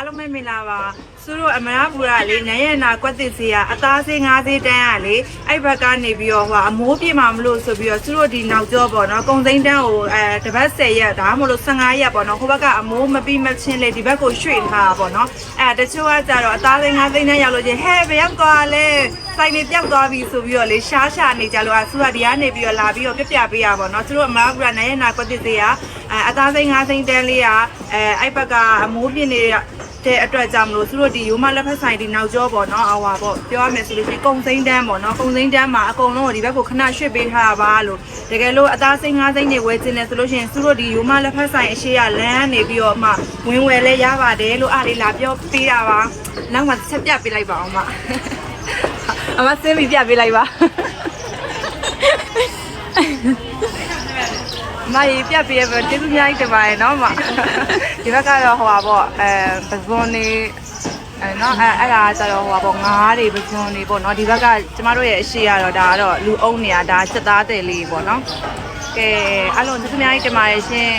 အားလုံးပဲမင်္ဂလာပါသူတို့အမရပူရလေညရဲ့နာကွက်တစ်စီကအသားစေးငါးစေးတန်းရလေအဲ့ဘက်ကနေပြီးတော့ဟိုအမိုးပြမှာမလို့ဆိုပြီးတော့သူတို့ဒီနောက်ကျောပေါ့နော်ကုံစိမ့်တန်းကိုတပတ်10ရက်ဒါမှမဟုတ်15ရက်ပေါ့နော်ဟိုဘက်ကအမိုးမပြီးမချင်းလေဒီဘက်ကိုရွှေ့ထားတာပေါ့နော်တချို့ကကြတော့အသားစေးငါးစေးတန်းရောက်လို့ချင်းဟဲ့ဘယ်ရောက်သွားလဲစိုက်နေပြောက်သွားပြီဆိုပြီးတော့လေရှာနေကြလို့သူကဒီကနေပြီးတော့လာပြီးတော့ပြပေးရပါတော့သူတို့အမရပူရညရဲ့နာကွက်တစ်စီကအသားစိမ့်ငါးစိမ့်တန်းလေးကအဲ့ဘက်ကအမိုးပြနေတဲ့အတွက်ကြောင့်မလို့သူတို့ဒီရိုးမလက်ဖက်ဆိုင်ဒီနောက်ကျောပေါ့နော်အဝါပေါ့ပြောရမယ်ဆိုလို့ရှိရင်ကုံစိမ့်တန်းပေါ့နော်ကုံစိမ့်တန်းမှာအကုန်လုံးကိုဒီဘက်ကိုခဏရွှေ့ပေးထားတာပါလို့တကယ်လို့အသားစိမ့်ငါးစိမ့်တွေဝယ်ခြင်းနဲ့ဆိုလို့ရှိရင်သူတို့ဒီရိုးမလက်ဖက်ဆိုင်အရှိရလမ်းနေပြီးတော့မှဝင်ဝယ်လဲရပါတယ်လို့အားလေးလာပြောပေးတာပါနောက်မှဆက်ပြပေးလိုက်ပါအောင်အမစင်းပြီးပြပေးလိုက်ပါမကြီးပြပေးရပါကျေးဇူးများကြီးတင်ပါတယ်နော်မဒီဘက်ကတော့ဟိုပါပေါ့ပဇွန်နေနော်အဲ့ဒါကျတော့ဟိုပါပေါ့ငါးတွေပဇွန်နေပေါ့နော်ဒီဘက်ကကျမတို့ရဲ့အရှိရတော့ဒါကတော့လူအုံးနေတာဒါစစ်သားတယ်လေးပေါ့နော်ကဲအဲ့လိုကျေးဇူးများကြီးတင်ပါတယ်ရှင်